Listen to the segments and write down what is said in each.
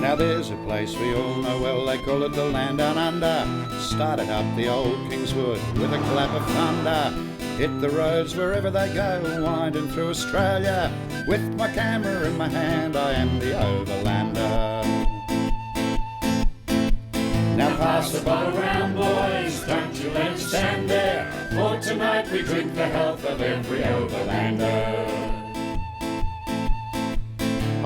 Now there's a place we all know well, they call it the land down under. Started up the old Kingswood with a clap of thunder. Hit the roads wherever they go, winding through Australia. With my camera in my hand, I am the overlander. Now pass the bottle round, boys, don't you let it stand there. For tonight we drink the health of every overlander.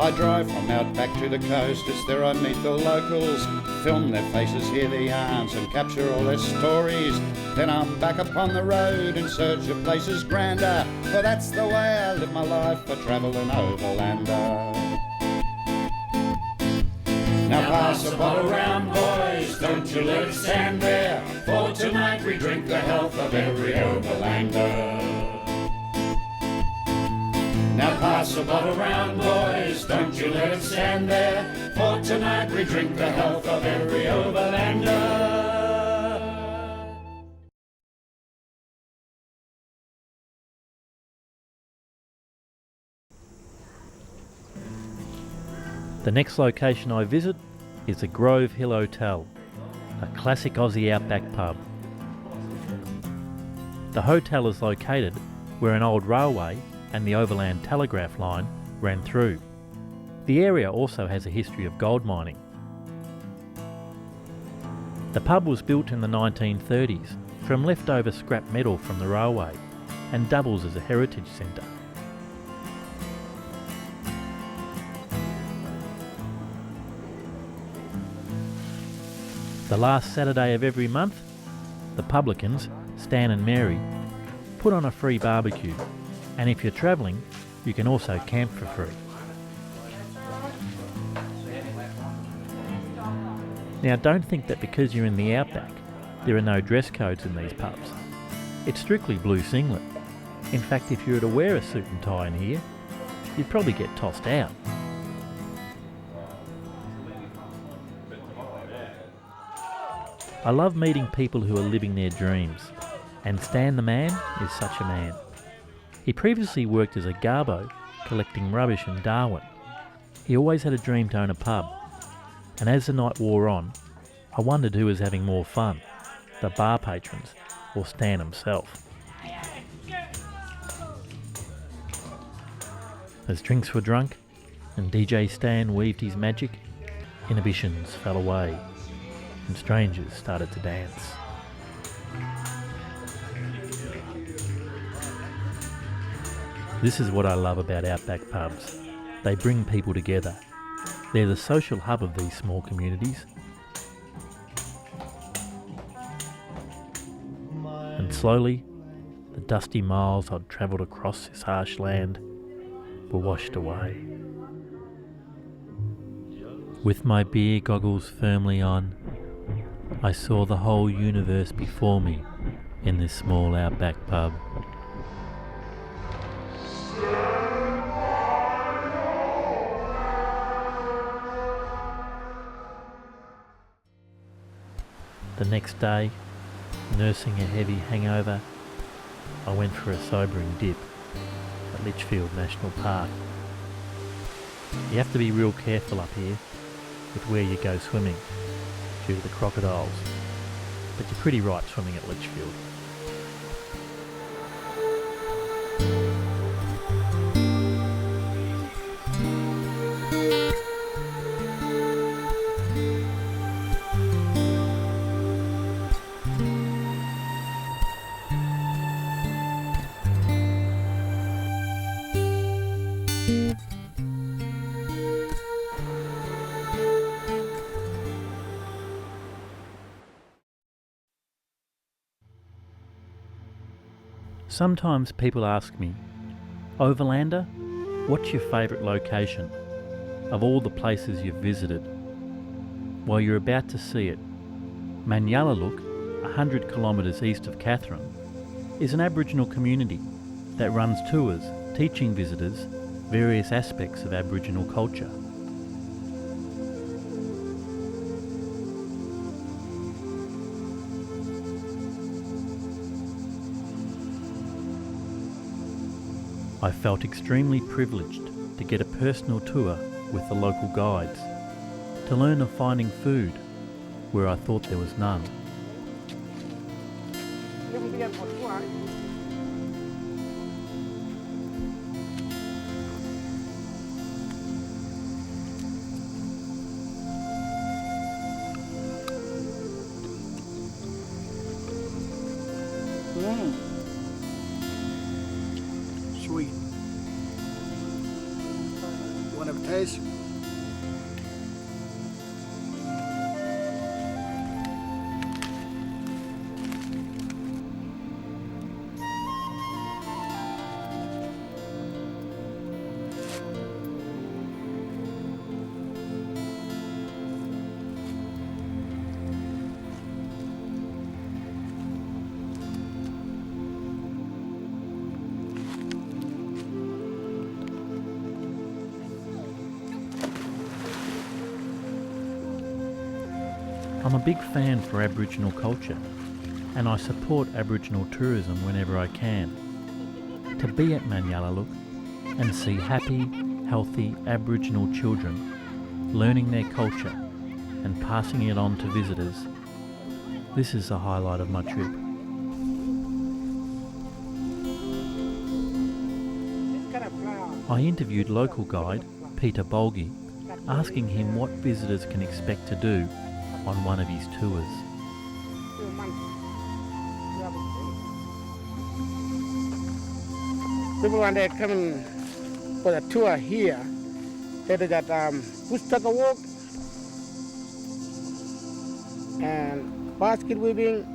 I drive from Outback to the coast, it's there I meet the locals. Film their faces, hear their yarns and capture all their stories. Then I'm back upon the road in search of places grander. For that's the way I live my life, a travelling overlander. Now pass the bottle round, boys, don't you let it stand there. For tonight we drink the health of every overlander. Now pass the bottle round, boys, don't you let it stand there. For tonight we drink the health of every overlander. The next location I visit is the Grove Hill Hotel, a classic Aussie outback pub. The hotel is located where an old railway and the overland telegraph line ran through. The area also has a history of gold mining. The pub was built in the 1930s from leftover scrap metal from the railway and doubles as a heritage centre. The last Saturday of every month, the publicans, Stan and Mary, put on a free barbecue, and if you're travelling, you can also camp for free. Now don't think that because you're in the outback, there are no dress codes in these pubs. It's strictly blue singlet. In fact, if you were to wear a suit and tie in here, you'd probably get tossed out. I love meeting people who are living their dreams, and Stan the man is such a man. He previously worked as a garbo, collecting rubbish in Darwin. He always had a dream to own a pub, and as the night wore on, I wondered who was having more fun, the bar patrons or Stan himself. As drinks were drunk and DJ Stan weaved his magic, inhibitions fell away and strangers started to dance. This is what I love about outback pubs. They bring people together. They're the social hub of these small communities. And slowly, the dusty miles I'd travelled across this harsh land were washed away. With my beer goggles firmly on, I saw the whole universe before me in this small outback pub. The next day, nursing a heavy hangover, I went for a sobering dip at Litchfield National Park. You have to be real careful up here with where you go swimming due to the crocodiles, but you're pretty right swimming at Litchfield. Sometimes people ask me, Overlander, what's your favourite location of all the places you've visited? Well, you're about to see it. Manyallaluk, 100 kilometres east of Katherine, is an Aboriginal community that runs tours teaching visitors various aspects of Aboriginal culture. I felt extremely privileged to get a personal tour with the local guides, to learn of finding food where I thought there was none. Sweet. You want to taste? I'm a big fan for Aboriginal culture, and I support Aboriginal tourism whenever I can. To be at Manyalaluk and see happy, healthy Aboriginal children learning their culture and passing it on to visitors, this is the highlight of my trip. I interviewed local guide Peter Bolgi, asking him what visitors can expect to do on one of his tours. People when they coming for a tour here, they do that bush-tucker walk and basket weaving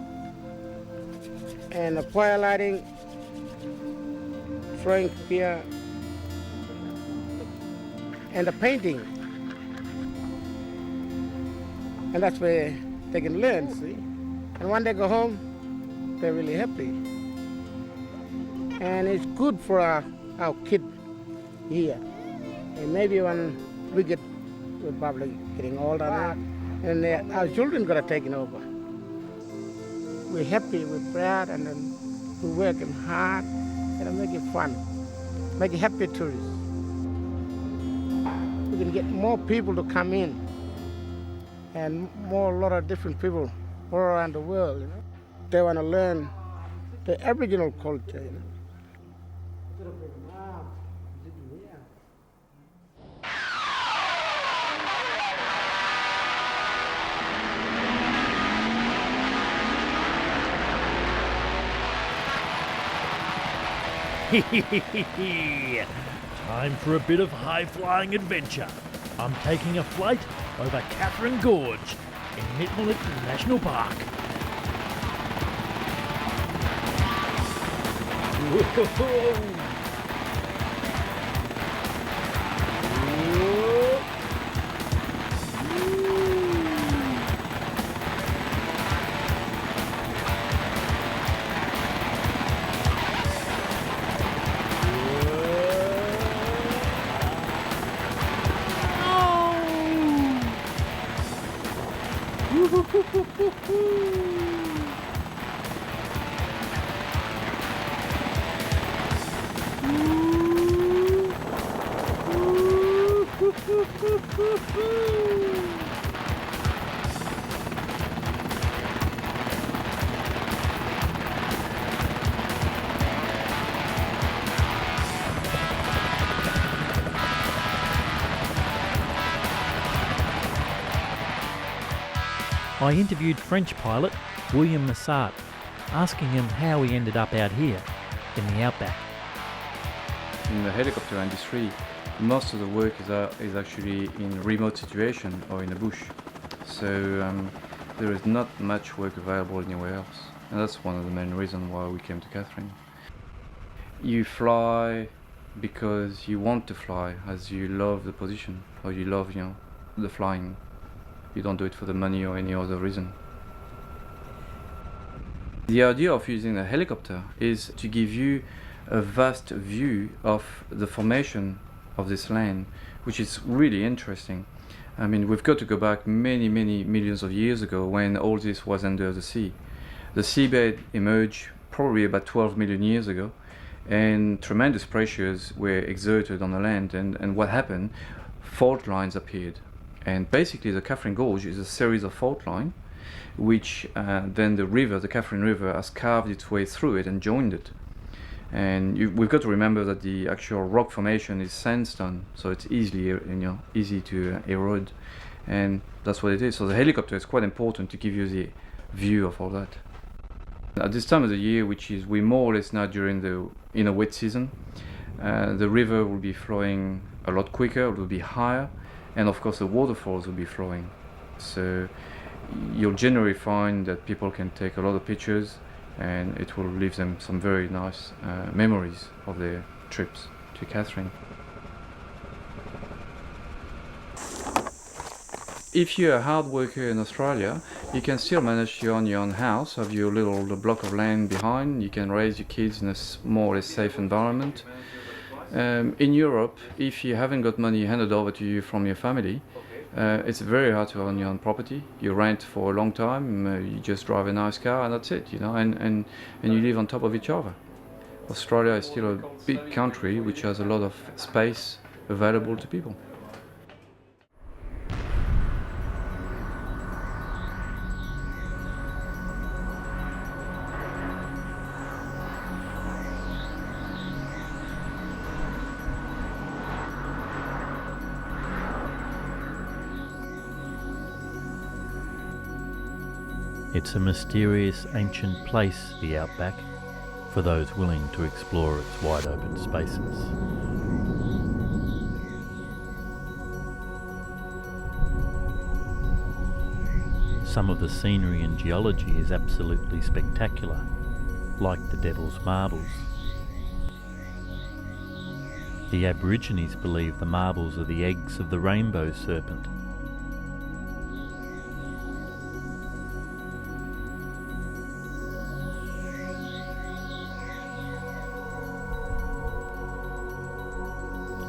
and fire lighting, throwing spear, and the painting. And that's where they can learn, see? And when they go home, they're really happy. And it's good for our kid here. And maybe when we're probably getting older now, and our children gonna take it over. We're happy, we're proud, and then we're working hard, and make it fun, make it happy tourists. We can get more people to come in, and a lot of different people all around the world, you know. They want to learn the Aboriginal culture, you know. Time for a bit of high-flying adventure. I'm taking a flight over Katherine Gorge in Litchfield National Park. Whoa. I interviewed French pilot William Massart, asking him how he ended up out here in the outback. In the helicopter industry, most of the work is actually in remote situation or in the bush. So there is not much work available anywhere else. And that's one of the main reasons why we came to Katherine. You fly because you want to fly, as you love the position, or you love, the flying. You don't do it for the money or any other reason. The idea of using a helicopter is to give you a vast view of the formation of this land, which is really interesting. I mean, we've got to go back many, many millions of years ago when all this was under the sea. The seabed emerged probably about 12 million years ago, and tremendous pressures were exerted on the land, and what happened? Fault lines appeared. And basically the Katherine Gorge is a series of fault line which then the river, the Katherine River, has carved its way through it and joined it. And we've got to remember that the actual rock formation is sandstone, so it's easy to erode, and that's what it is. So the helicopter is quite important to give you the view of all that. At this time of the year, which is we're more or less now during the wet season, the river will be flowing a lot quicker, it will be higher, and of course the waterfalls will be flowing. So you'll generally find that people can take a lot of pictures, and it will leave them some very nice memories of their trips to Katherine. If you're a hard worker in Australia, you can still manage to own your own house, have your little block of land behind, you can raise your kids in a more or less safe environment. In Europe, if you haven't got money handed over to you from your family, it's very hard to own your own property. You rent for a long time, you just drive a nice car and that's it, and you live on top of each other. Australia is still a big country which has a lot of space available to people. It's a mysterious ancient place, the Outback, for those willing to explore its wide open spaces. Some of the scenery and geology is absolutely spectacular, like the Devil's Marbles. The Aborigines believe the marbles are the eggs of the rainbow serpent.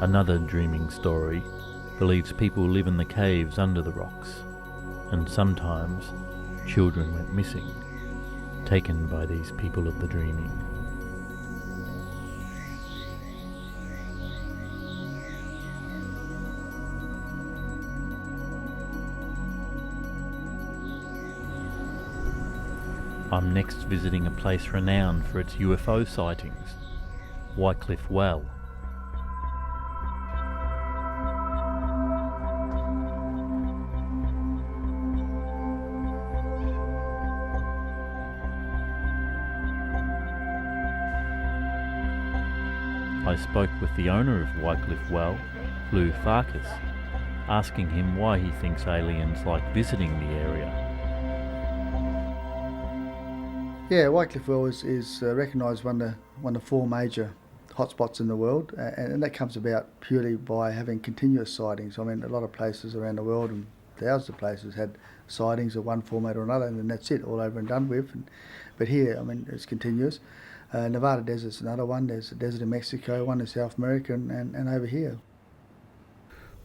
Another dreaming story believes people live in the caves under the rocks, and sometimes children went missing, taken by these people of the dreaming. I'm next visiting a place renowned for its UFO sightings, Wycliffe Well. I spoke with the owner of Wycliffe Well, Lou Farkas, asking him why he thinks aliens like visiting the area. Yeah, Wycliffe Well is recognised one of the four major hotspots in the world, and that comes about purely by having continuous sightings. I mean, a lot of places around the world, and thousands of places, had sightings of one format or another, and then that's it, all over and done with. But here, I mean, it's continuous. Nevada Desert's another one. There's a desert in Mexico, one in South America, and over here.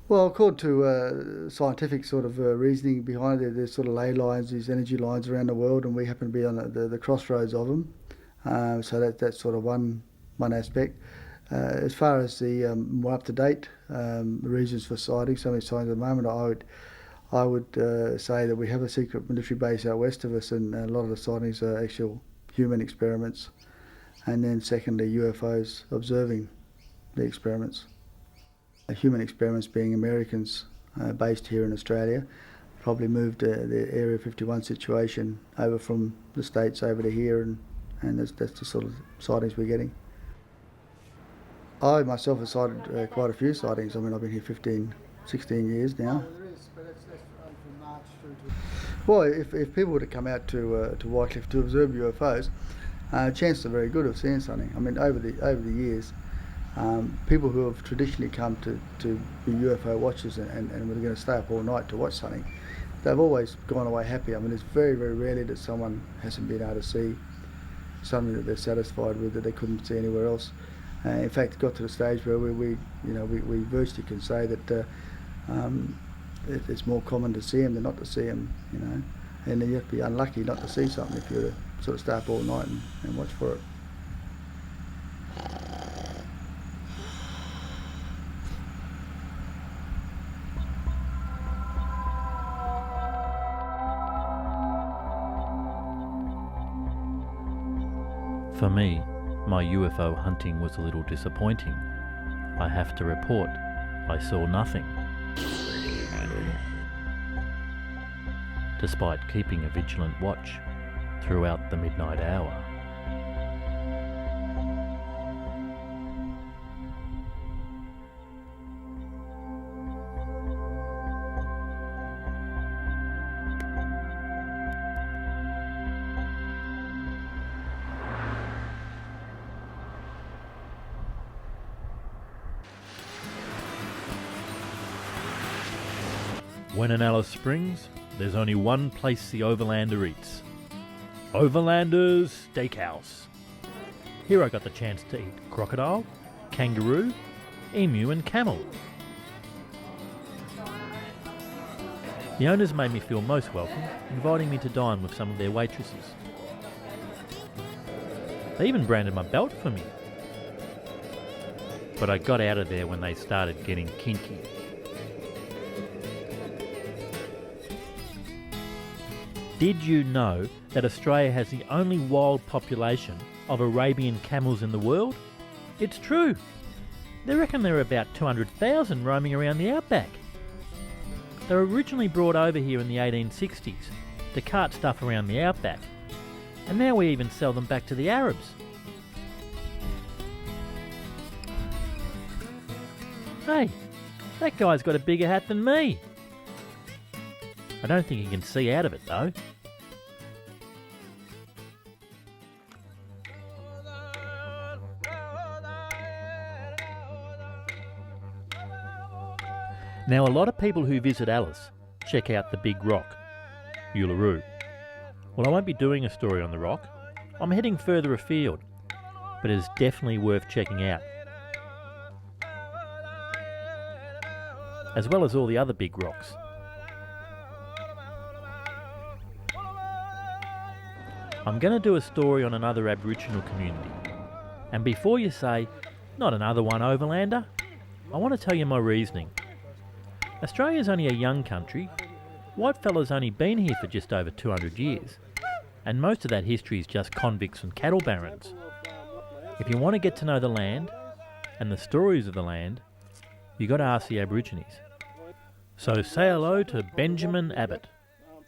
Well, according to scientific sort of reasoning behind it, there's sort of ley lines, these energy lines around the world, and we happen to be on the crossroads of them. So that's sort of one aspect. As far as the more up-to-date reasons for sightings, so many sightings at the moment, I would say that we have a secret military base out west of us, and a lot of the sightings are actual human experiments. And then secondly, UFOs observing the experiments. Human experiments being Americans based here in Australia, probably moved the Area 51 situation over from the States over to here, and that's the sort of sightings we're getting. I myself have sighted quite a few sightings. I mean, I've been here 16 years now. Well, if people were to come out to Wycliffe to observe UFOs, chances are very good of seeing something. I mean, over the years, people who have traditionally come to be UFO watchers and were going to stay up all night to watch something, they've always gone away happy. I mean, it's very, very rarely that someone hasn't been able to see something that they're satisfied with that they couldn't see anywhere else. In fact, it got to the stage where we virtually can say that it's more common to see them than not to see them, and then you have to be unlucky not to see something if you were to sort of stay up all night and watch for it. For me, my UFO hunting was a little disappointing. I have to report, I saw nothing. Despite keeping a vigilant watch throughout the midnight hour. When in Alice Springs, there's only one place the Overlander eats. Overlander's Steakhouse. Here I got the chance to eat crocodile, kangaroo, emu and camel. The owners made me feel most welcome, inviting me to dine with some of their waitresses. They even branded my belt for me. But I got out of there when they started getting kinky. Did you know that Australia has the only wild population of Arabian camels in the world? It's true. They reckon there are about 200,000 roaming around the outback. They were originally brought over here in the 1860s to cart stuff around the outback, and now we even sell them back to the Arabs. Hey, that guy's got a bigger hat than me. I don't think he can see out of it though. Now a lot of people who visit Alice check out the big rock, Uluru. Well, I won't be doing a story on the rock. I'm heading further afield, but it is definitely worth checking out. As well as all the other big rocks. I'm going to do a story on another Aboriginal community. And before you say, not another one, Overlander, I want to tell you my reasoning. Australia's only a young country. Whitefella's only been here for just over 200 years. And most of that history is just convicts and cattle barons. If you want to get to know the land, and the stories of the land, you got to ask the Aborigines. So say hello to Benjamin Abbott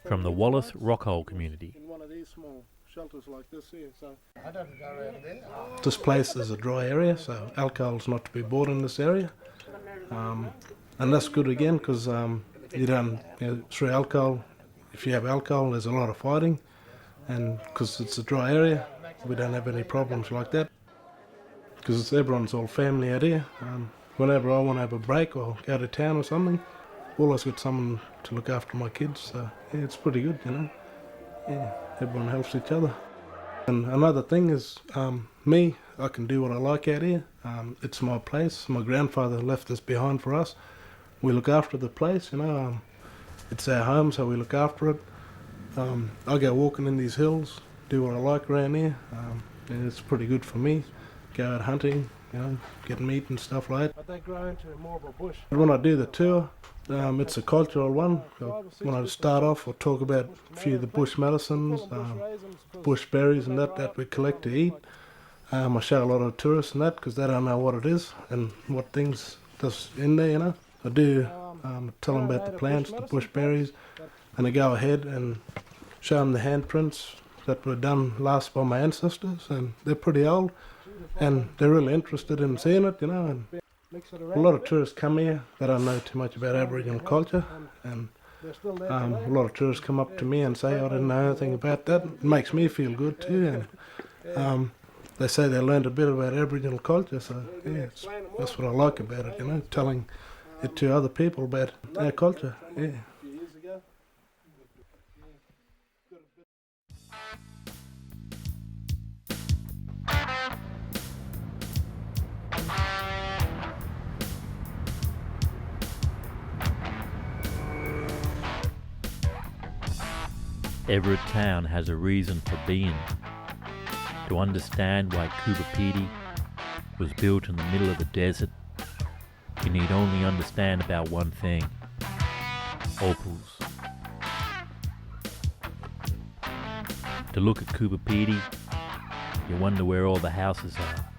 from the Wallace Rock Hole community. Shelters like this here, so this place is a dry area, so alcohol's not to be bought in this area, and that's good again because you don't through alcohol. If you have alcohol, there's a lot of fighting, and because it's a dry area, we don't have any problems like that because everyone's all family out here. Whenever I want to have a break or go to town or something, I've always got someone to look after my kids. So yeah, it's pretty good, you know. Yeah. Everyone helps each other. And another thing is, me, I can do what I like out here. It's my place. My grandfather left this behind for us. We look after the place, you know. It's our home, so we look after it. I go walking in these hills, do what I like around here. And it's pretty good for me. Go out hunting, you know, get meat and stuff like that. But they grow into more of a bush. When I do the tour, it's a cultural one. When I start off, I'll talk about a few of the bush medicines, bush berries and that we collect to eat. I show a lot of tourists and that because they don't know what it is and what things that's in there, you know. I do tell them about the plants, the bush berries, and I go ahead and show them the handprints that were done last by my ancestors, and they're pretty old, and they're really interested in seeing it, you know. And a lot of tourists come here that don't know too much about Aboriginal culture, and a lot of tourists come up to me and say, I didn't know anything about that. It makes me feel good too, and they say they learned a bit about Aboriginal culture, so yeah, that's what I like about it, you know, telling it to other people about our culture, yeah. Every town has a reason for being. To understand why Coober Pedy was built in the middle of the desert, you need only understand about one thing: opals. To look at Coober Pedy, You wonder where all the houses are.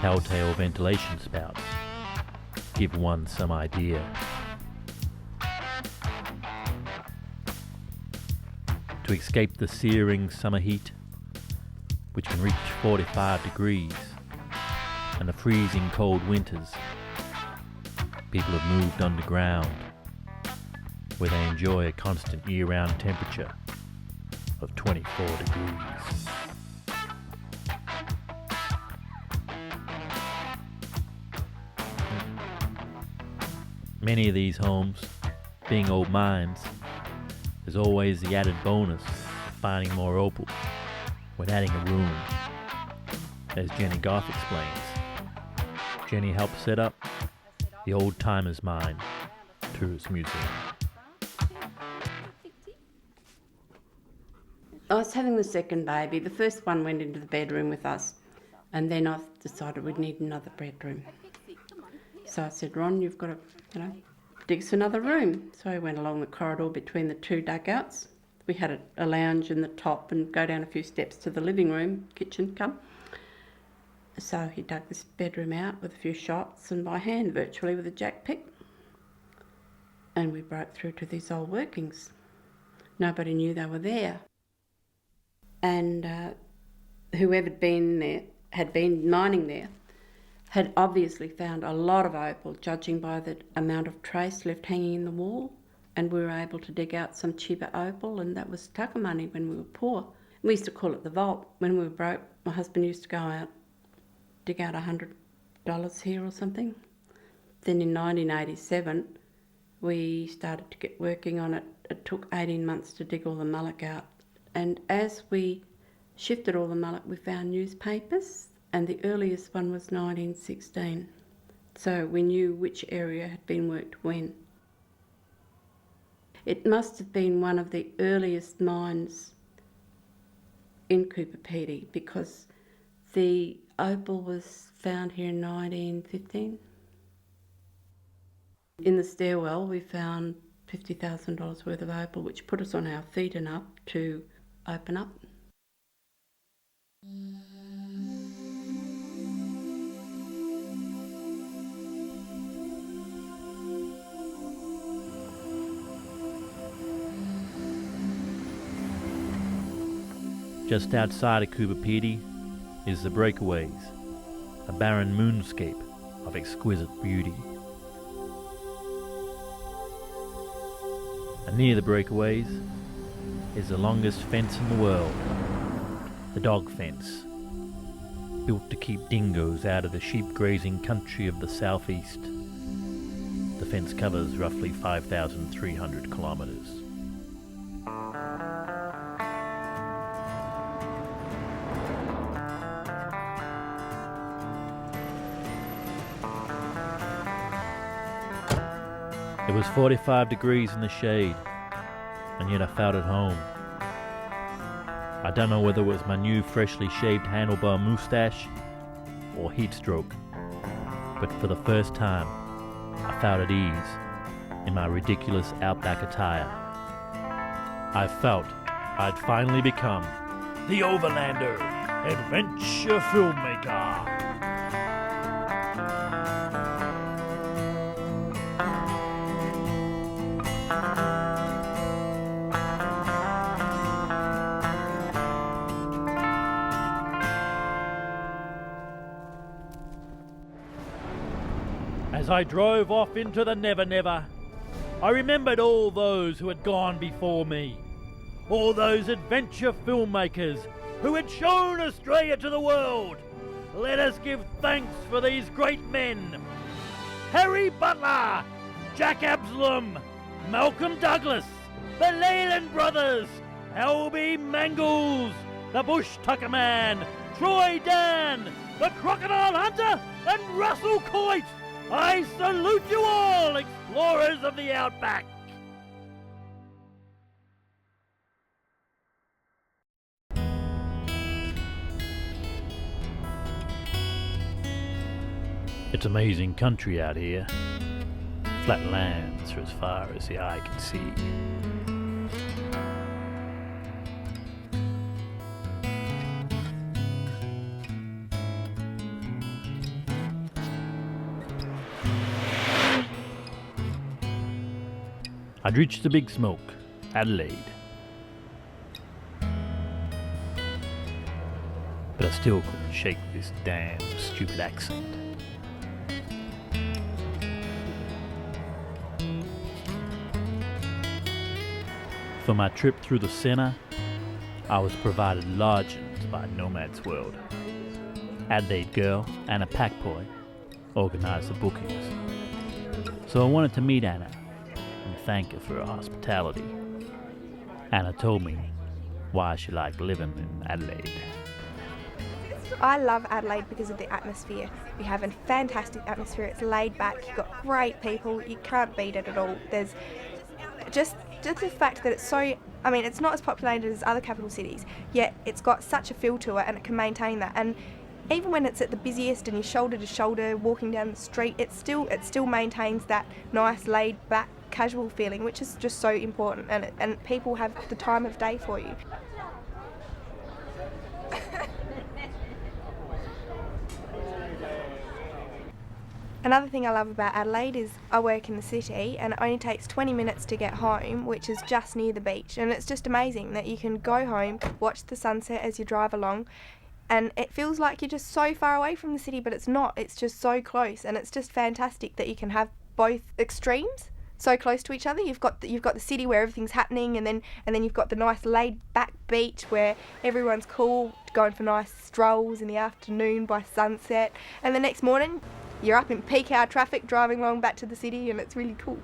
Telltale ventilation spouts give one some idea. To escape the searing summer heat, which can reach 45 degrees, and the freezing cold winters, people have moved underground, where they enjoy a constant year-round temperature of 24 degrees. Many of these homes, being old mines, there's always the added bonus of finding more opal when adding a room. As Jenny Goff explains, Jenny helped set up the Old Timers Mine Tourist Museum. I was having the second baby. The first one went into the bedroom with us, and then I decided we'd need another bedroom. So I said, Ron, you've got to, dig us another room. So I went along the corridor between the two dugouts. We had a lounge in the top and go down a few steps to the living room, kitchen come. So he dug this bedroom out with a few shots and by hand virtually with a jack pick. And we broke through to these old workings. Nobody knew they were there. And whoever had been mining there, had obviously found a lot of opal, judging by the amount of trace left hanging in the wall. And we were able to dig out some cheaper opal, and that was tucker money when we were poor. We used to call it the vault. When we were broke, my husband used to go out, dig out $100 here or something. Then in 1987, we started to get working on it. It took 18 months to dig all the mullock out. And as we shifted all the mullock, we found newspapers, and the earliest one was 1916. So we knew which area had been worked when. It must have been one of the earliest mines in Coober Pedy, because the opal was found here in 1915. In the stairwell we found $50,000 worth of opal, which put us on our feet enough to open up. Just outside of Coober Pedy is the Breakaways, a barren moonscape of exquisite beauty. And near the Breakaways is the longest fence in the world, the dog fence, built to keep dingoes out of the sheep grazing country of the southeast. The fence covers roughly 5,300 kilometres. It was 45 degrees in the shade, and yet I felt at home. I don't know whether it was my new freshly shaved handlebar moustache or heat stroke, but for the first time I felt at ease in my ridiculous Outback attire. I felt I'd finally become the Overlander adventure filmmaker. As I drove off into the Never Never, I remembered all those who had gone before me, all those adventure filmmakers who had shown Australia to the world. Let us give thanks for these great men. Harry Butler, Jack Absalom, Malcolm Douglas, the Leyland brothers, Albie Mangles, the Bush Tucker Man, Troy Dan, the Crocodile Hunter, and Russell Coit. I salute you all, explorers of the Outback! It's amazing country out here. Flat lands for as far as the eye can see. I'd reached the big smoke, Adelaide. But I still couldn't shake this damn stupid accent. For my trip through the centre, I was provided lodgings by Nomad's World. Adelaide girl, Anna Packboy, organised the bookings. So I wanted to meet Anna and thank her for her hospitality. Anna told me why she liked living in Adelaide. I love Adelaide because of the atmosphere. We have a fantastic atmosphere. It's laid back. You've got great people. You can't beat it at all. There's just the fact that it's so, I mean, it's not as populated as other capital cities, yet it's got such a feel to it and it can maintain that. And even when it's at the busiest and you're shoulder to shoulder walking down the street, it still maintains that nice laid back casual feeling, which is just so important, and people have the time of day for you. Another thing I love about Adelaide is I work in the city and it only takes 20 minutes to get home, which is just near the beach, and it's just amazing that you can go home, watch the sunset as you drive along, and it feels like you're just so far away from the city, but it's not. It's just so close, and it's just fantastic that you can have both extremes so close to each other. You've got the city where everything's happening, and then you've got the nice laid back beach where everyone's cool, going for nice strolls in the afternoon by sunset, and the next morning you're up in peak hour traffic driving along back to the city, and it's really cool.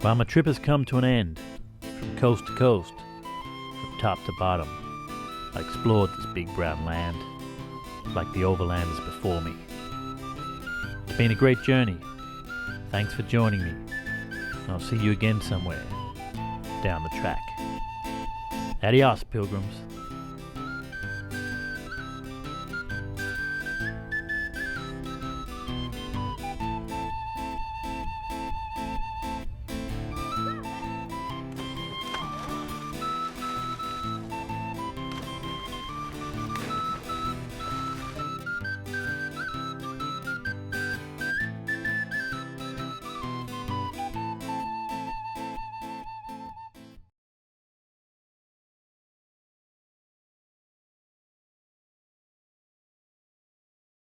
Well, my trip has come to an end. From coast to coast, from top to bottom, I explored this big brown land, like the overlanders before me. It's been a great journey. Thanks for joining me. I'll see you again somewhere down the track. Adios, pilgrims.